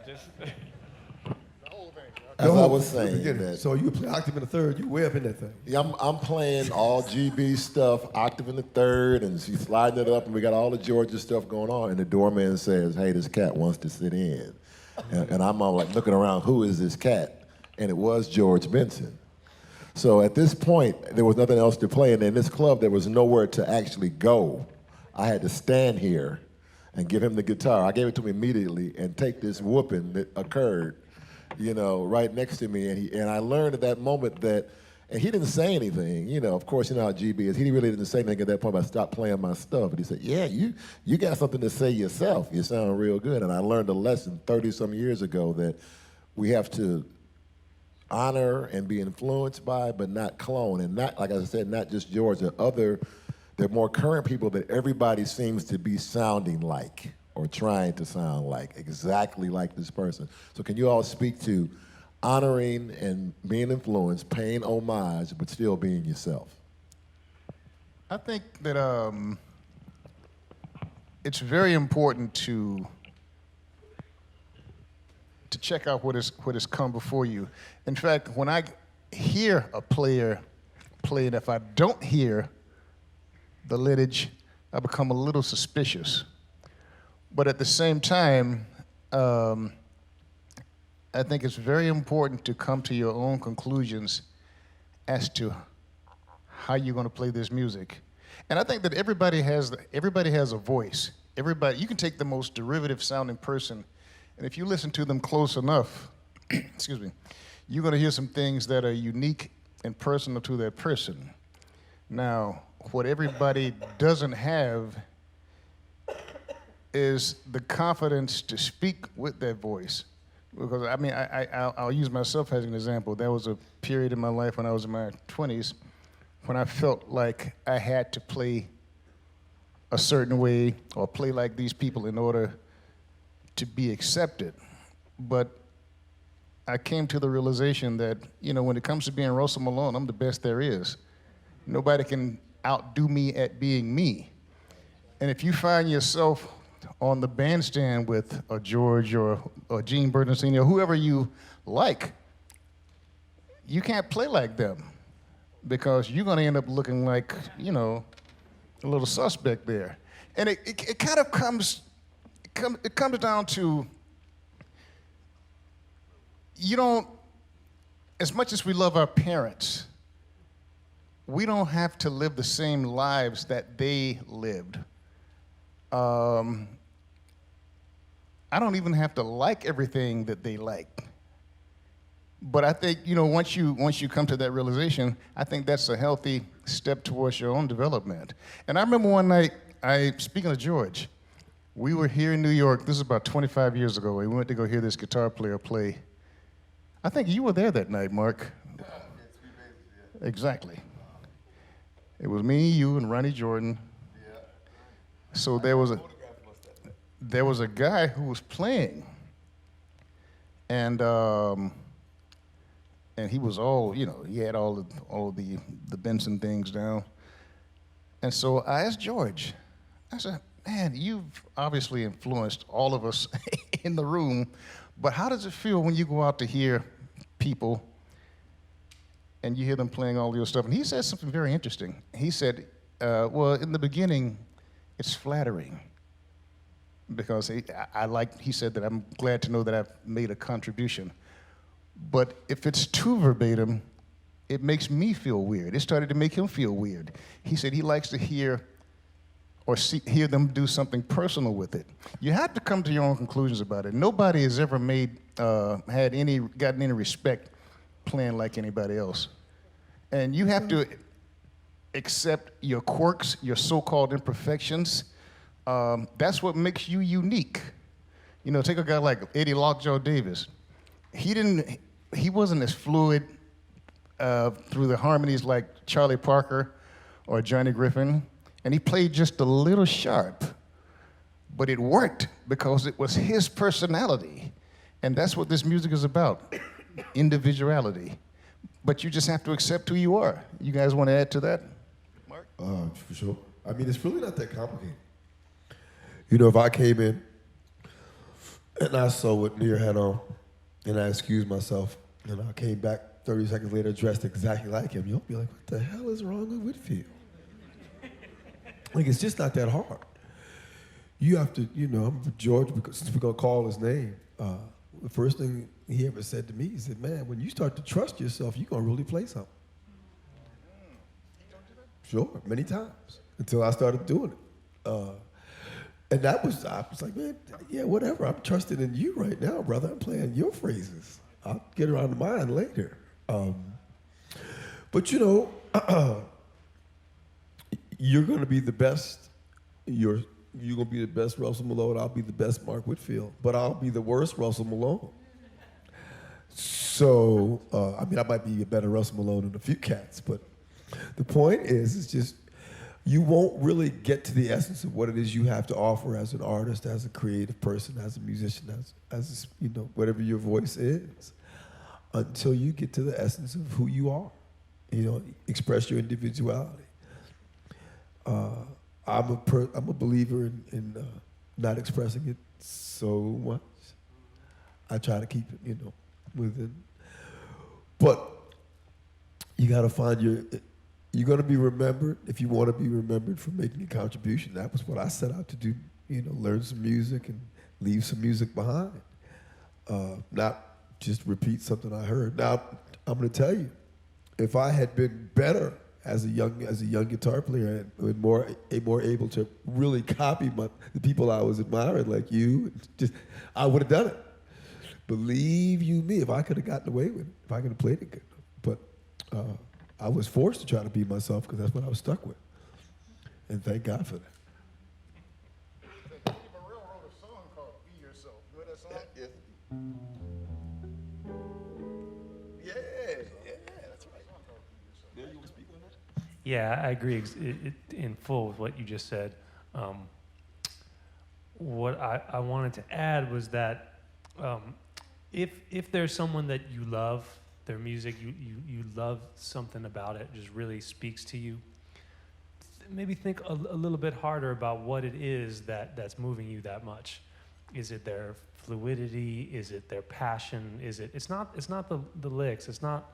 Just. As I was saying, that So you play octave in the third, you way up in that thing. yeah, I'm playing all GB stuff, octave in the third, and she's sliding it up, and we got all the Georgia stuff going on. And the doorman says, "Hey, this cat wants to sit in," and I'm all like looking around, who is this cat? And it was George Benson. So at this point, there was nothing else to play, and in this club, there was nowhere to actually go. I had to stand here and give him the guitar. I gave it to him immediately and take this whooping that occurred, right next to me. And I learned at that moment that, and he didn't say anything, of course, you know how GB is. He really didn't say anything at that point, but I stopped playing my stuff. And he said, yeah, you got something to say yourself. You sound real good. And I learned a lesson 30-some years ago that we have to honor and be influenced by, but not clone. And not, like I said, not just George, there are more current people that everybody seems to be sounding like or trying to sound like, exactly like this person. So can you all speak to honoring and being influenced, paying homage, but still being yourself? I think that it's very important to check out what has come before you. In fact, when I hear a player play, and if I don't hear the lineage, I become a little suspicious. But at the same time, I think it's very important to come to your own conclusions as to how you're going to play this music. And I think that everybody has a voice. You can take the most derivative sounding person, and if you listen to them close enough, excuse me, you're going to hear some things that are unique and personal to that person. Now, what everybody doesn't have is the confidence to speak with that voice. Because, I mean, I'll use myself as an example. There was a period in my life when I was in my 20s when I felt like I had to play a certain way or play like these people in order to be accepted. But I came to the realization that, when it comes to being Russell Malone, I'm the best there is. Nobody can outdo me at being me. And if you find yourself on the bandstand with a George or Gene Burton Sr., or whoever you like, you can't play like them because you're going to end up looking like, a little suspect there. And it kind of comes down to, as much as we love our parents, we don't have to live the same lives that they lived. I don't even have to like everything that they like. But I think, once you come to that realization, I think that's a healthy step towards your own development. And I remember one night, speaking of George, we were here in New York, this is about 25 years ago, we went to go hear this guitar player play. I think you were there that night, Mark. Yeah, yeah. Exactly. It was me, you, and Ronnie Jordan. Yeah. So there was a guy who was playing, and and he was he had all the Benson things down. And so I asked George, I said, man, you've obviously influenced all of us in the room, but how does it feel when you go out to hear people and you hear them playing all your stuff? And he said something very interesting. He said, well, in the beginning, it's flattering, because he said that I'm glad to know that I've made a contribution. But if it's too verbatim, it makes me feel weird. It started to make him feel weird. He said he likes to hear them do something personal with it. You have to come to your own conclusions about it. Nobody has ever gotten any respect playing like anybody else. And you have to accept your quirks, your so-called imperfections. That's what makes you unique. Take a guy like Eddie Lockjaw Davis. He wasn't as fluid through the harmonies like Charlie Parker or Johnny Griffin, and he played just a little sharp, but it worked because it was his personality, and that's what this music is about, individuality. But you just have to accept who you are. You guys want to add to that, Mark? For sure. I mean, it's really not that complicated. If I came in and I saw what Near had on, and I excused myself, and I came back 30 seconds later dressed exactly like him, you'll be like, what the hell is wrong with Whitfield? Like, it's just not that hard. You have to, George, because since we're going to call his name, the first thing he ever said to me, he said, man, when you start to trust yourself, you're going to really play something. Sure, many times, until I started doing it. And I was like, man, yeah, whatever. I'm trusting in you right now, brother. I'm playing your phrases. I'll get around to mine later. But you're going to be the best. You're going to be the best Russell Malone. I'll be the best Mark Whitfield. But I'll be the worst Russell Malone. So, I might be a better Russell Malone than a few cats. But the point is, it's just, you won't really get to the essence of what it is you have to offer as an artist, as a creative person, as a musician, as whatever your voice is, until you get to the essence of who you are. Express your individuality. I'm a believer in not expressing it so much. I try to keep it, within. But you got to find you're going to be remembered if you want to be remembered for making a contribution. That was what I set out to do, learn some music and leave some music behind. Not just repeat something I heard. Now, I'm going to tell you, if I had been better as a young guitar player and more able to really copy the people I was admiring, like you, I would have done it. Believe you me, if I could have gotten away with it, if I could have played it good. But I was forced to try to be myself because that's what I was stuck with. And thank God for that. Steve Burrell wrote a song called Be Yourself. You know that song? Yes. Yeah, that's right. Yeah, you want to speak on that? Yeah, I agree in full with what you just said. What I wanted to add was that if there's someone that you love, their music, you love something about it, just really speaks to you, maybe think a little bit harder about what it is that's moving you that much. Is it their fluidity? Is it their passion? It's not the licks. It's not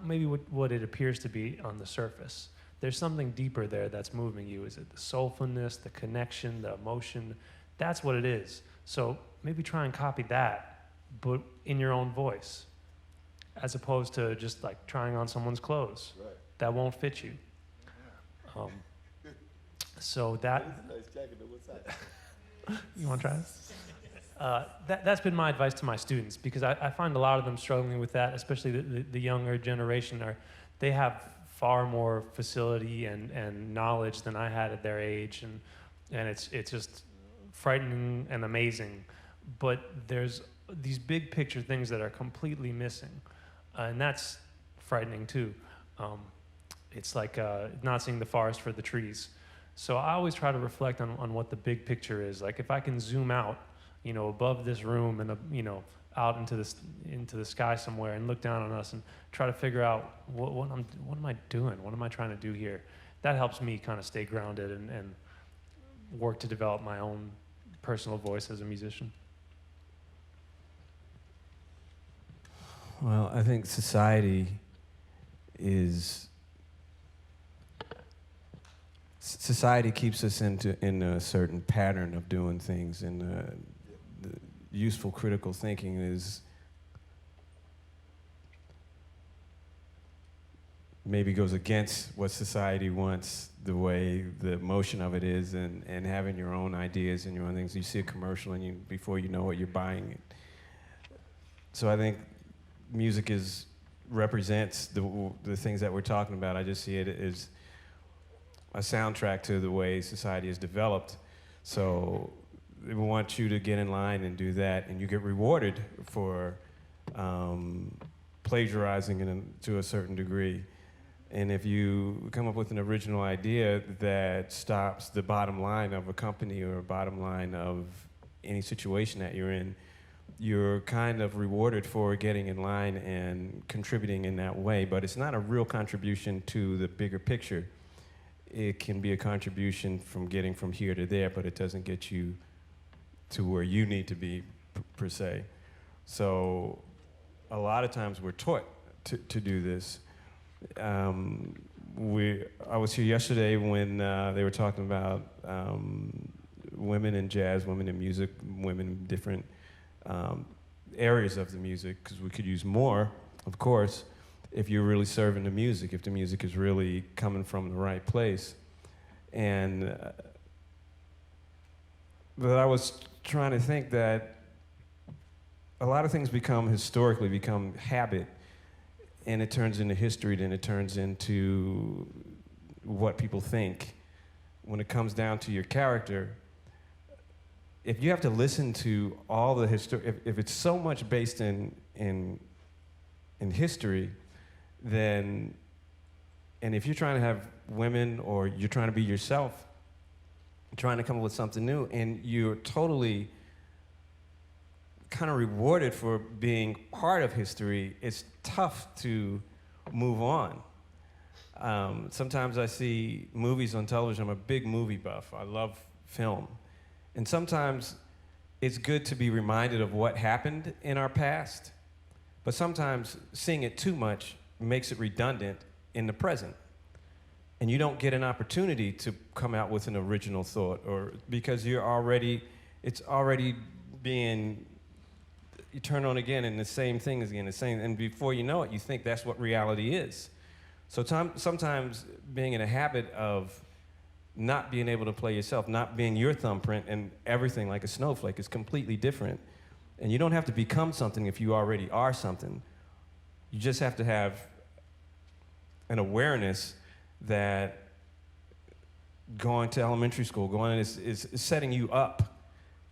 maybe what it appears to be on the surface. There's something deeper there that's moving you. Is it the soulfulness, the connection, the emotion? That's what it is. So maybe try and copy that, but in your own voice, as opposed to just like trying on someone's clothes. Right. That won't fit you. So that. Nice jacket. What's that? You want to try it? That's been my advice to my students, because I find a lot of them struggling with that, especially the younger generation. They have far more facility and knowledge than I had at their age, and it's just frightening and amazing. But there's these big picture things that are completely missing, and that's frightening too. It's like not seeing the forest for the trees. So I always try to reflect on what the big picture is. Like if I can zoom out, above this room and out into the sky somewhere and look down on us and try to figure out what am I doing? What am I trying to do here? That helps me kind of stay grounded and work to develop my own personal voice as a musician. Well, I think society keeps us in a certain pattern of doing things, and the useful critical thinking is maybe goes against what society wants, the way the motion of it is, and having your own ideas and your own things. You see a commercial and before you know it, you're buying it. So I think music represents the things that we're talking about. I just see it as a soundtrack to the way society is developed. So we want you to get in line and do that, and you get rewarded for plagiarizing to a certain degree. And if you come up with an original idea that stops the bottom line of a company or a bottom line of any situation that you're in, you're kind of rewarded for getting in line and contributing in that way. But it's not a real contribution to the bigger picture. It can be a contribution from getting from here to there, but it doesn't get you to where you need to be, per se. So a lot of times we're taught to do this. I was here yesterday when they were talking about women in jazz, women in music, women in different areas of the music, because we could use more, of course, if you're really serving the music, if the music is really coming from the right place. But I was trying to think that a lot of things historically become habit, and it turns into history, then it turns into what people think. When it comes down to your character, if you have to listen to all the history, if it's so much based in history, then, and if you're trying to have women or you're trying to be yourself, trying to come up with something new, and you're totally kind of rewarded for being part of history, it's tough to move on. Sometimes I see movies on television. I'm a big movie buff. I love film. And sometimes it's good to be reminded of what happened in our past, but sometimes seeing it too much makes it redundant in the present. And you don't get an opportunity to come out with an original thought, or because it's already being, you turn on again and the same thing is again the same, and before you know it, you think that's what reality is. So sometimes being in a habit of not being able to play yourself, not being your thumbprint and everything like a snowflake is completely different. And you don't have to become something if you already are something. You just have to have an awareness that going to elementary school, is setting you up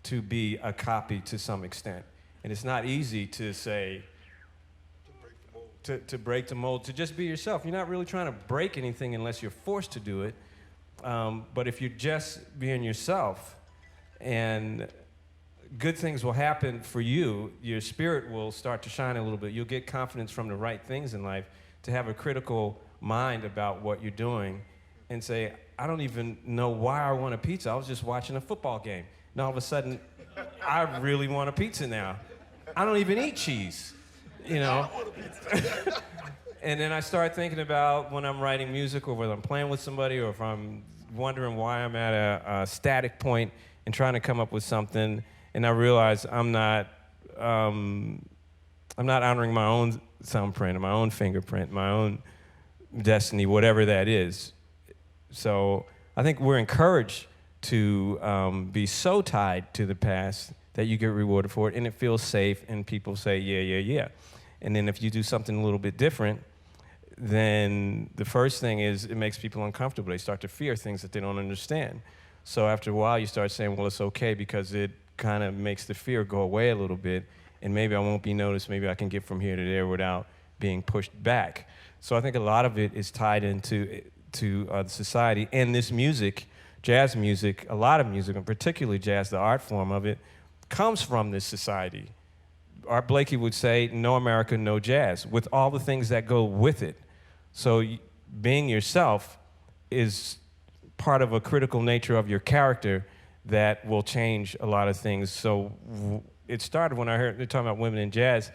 to be a copy to some extent. And it's not easy to say, to break the mold, to just be yourself. You're not really trying to break anything unless you're forced to do it. But if you're just being yourself, and good things will happen for you, your spirit will start to shine a little bit. You'll get confidence from the right things in life, to have a critical mind about what you're doing and say, I don't even know why I want a pizza. I was just watching a football game. And all of a sudden, I really want a pizza now. I don't even eat cheese, you know? And then I start thinking about when I'm writing music, or whether I'm playing with somebody, or if I'm wondering why I'm at a static point and trying to come up with something, and I realize I'm not honoring my own thumbprint, or my own fingerprint, my own destiny, whatever that is. So I think we're encouraged to be so tied to the past that you get rewarded for it, and it feels safe, and people say, yeah. And then if you do something a little bit different, then the first thing is it makes people uncomfortable. They start to fear things that they don't understand. So after a while, you start saying, well, it's okay, because it kind of makes the fear go away a little bit, and maybe I won't be noticed. Maybe I can get from here to there without being pushed back. So I think a lot of it is tied into society. And this music, jazz music, a lot of music, and particularly jazz, the art form of it, comes from this society. Art Blakey would say, no America, no jazz, with all the things that go with it. So being yourself is part of a critical nature of your character that will change a lot of things. So it started when I heard they're talking about women in jazz.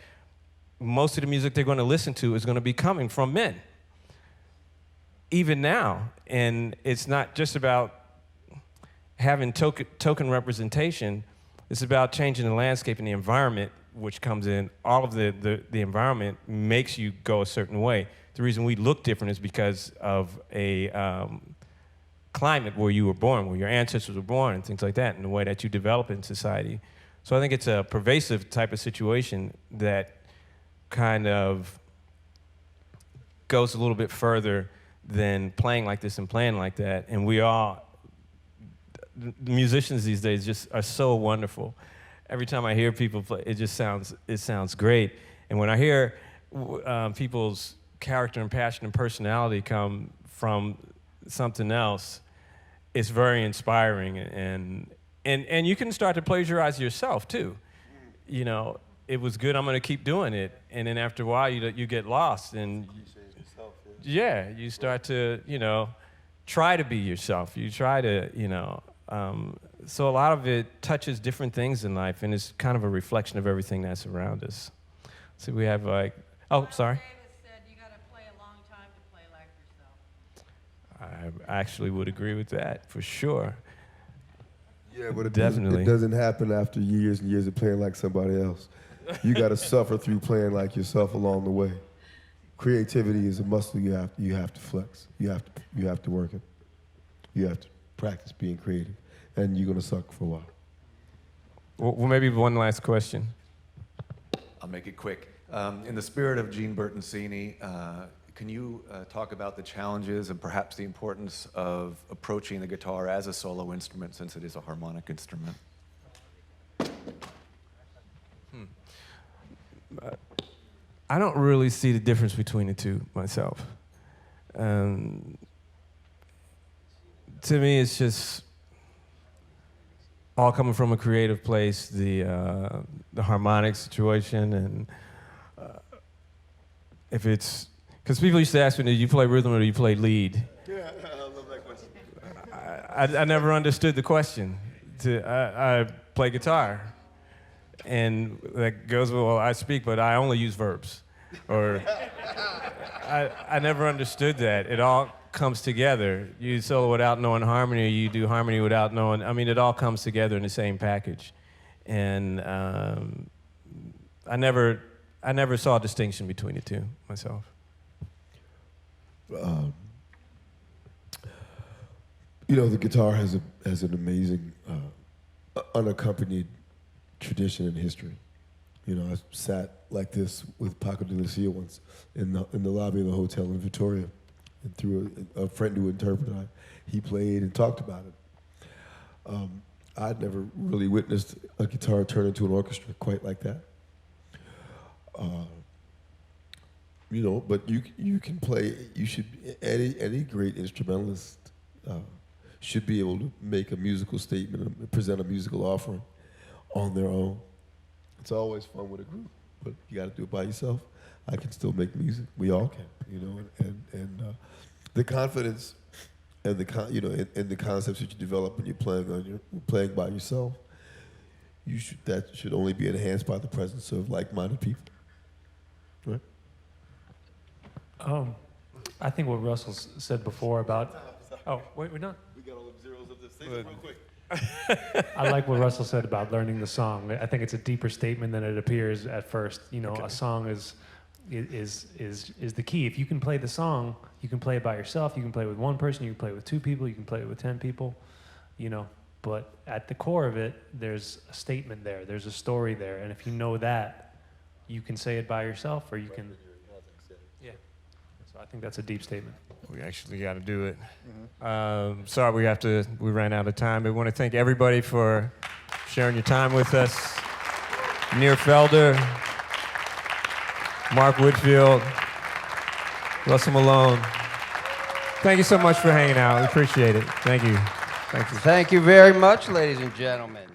Most of the music they're going to listen to is going to be coming from men, even now. And it's not just about having token representation. It's about changing the landscape and the environment which comes in. All of the environment makes you go a certain way. The reason we look different is because of a climate where you were born, where your ancestors were born, and things like that, and the way that you develop in society. So I think it's a pervasive type of situation that kind of goes a little bit further than playing like this and playing like that. And we all, the musicians these days just are so wonderful. Every time I hear people play, it sounds great. And when I hear people's character and passion and personality come from something else, it's very inspiring, and you can start to plagiarize yourself too. You know, it was good, I'm gonna keep doing it, and then after a while you get lost, and yeah, you start to, you know, try to be yourself. You try to, you know, so a lot of it touches different things in life, and it's kind of a reflection of everything that's around us. So we have like, oh, sorry. I actually would agree with that, for sure. Yeah, but Definitely. It doesn't happen after years and years of playing like somebody else. You got to suffer through playing like yourself along the way. Creativity is a muscle you have to flex. You have to work it. You have to practice being creative, and you're gonna suck for a while. Well, maybe one last question. I'll make it quick. In the spirit of Gene Bertoncini, can you talk about the challenges and perhaps the importance of approaching the guitar as a solo instrument, since it is a harmonic instrument? I don't really see the difference between the two myself. To me, it's just all coming from a creative place, the harmonic situation, and if it's, because people used to ask me, do you play rhythm or do you play lead? Yeah, I love that question. I never understood the question. I play guitar, and that goes with, well, I speak, but I only use verbs. Or I never understood that. It all comes together. You solo without knowing harmony, or you do harmony without knowing, I mean, it all comes together in the same package. And I never saw a distinction between the two myself. You know, the guitar has an amazing unaccompanied tradition and history. You know, I sat like this with Paco de Lucia once in the lobby of the hotel in Victoria, and through a friend who interpreted, he played and talked about it. I'd never really witnessed a guitar turn into an orchestra quite like that. You know, but you can play. You should, any great instrumentalist should be able to make a musical statement and present a musical offering on their own. It's always fun with a group, but you got to do it by yourself. I can still make music. We all can, you know, and the confidence and the concepts that you develop when you're playing by yourself. That should only be enhanced by the presence of like-minded people, right? I think what Russell said before about. Oh, wait, we're not. We got all the zeros of this thing real quick. I like what Russell said about learning the song. I think it's a deeper statement than it appears at first. You know, a song is the key. If you can play the song, you can play it by yourself. You can play it with one person. You can play it with two people. You can play it with 10 people. You know, but at the core of it, there's a statement there. There's a story there, and if you know that, you can say it by yourself, or you can. Yeah. So I think that's a deep statement. We actually got to do it. Sorry, we ran out of time. But we want to thank everybody for sharing your time with us. Near Felder, Mark Whitfield, Russell Malone. Thank you so much for hanging out. We appreciate it. Thank you. Thank you. Thank you very much, ladies and gentlemen.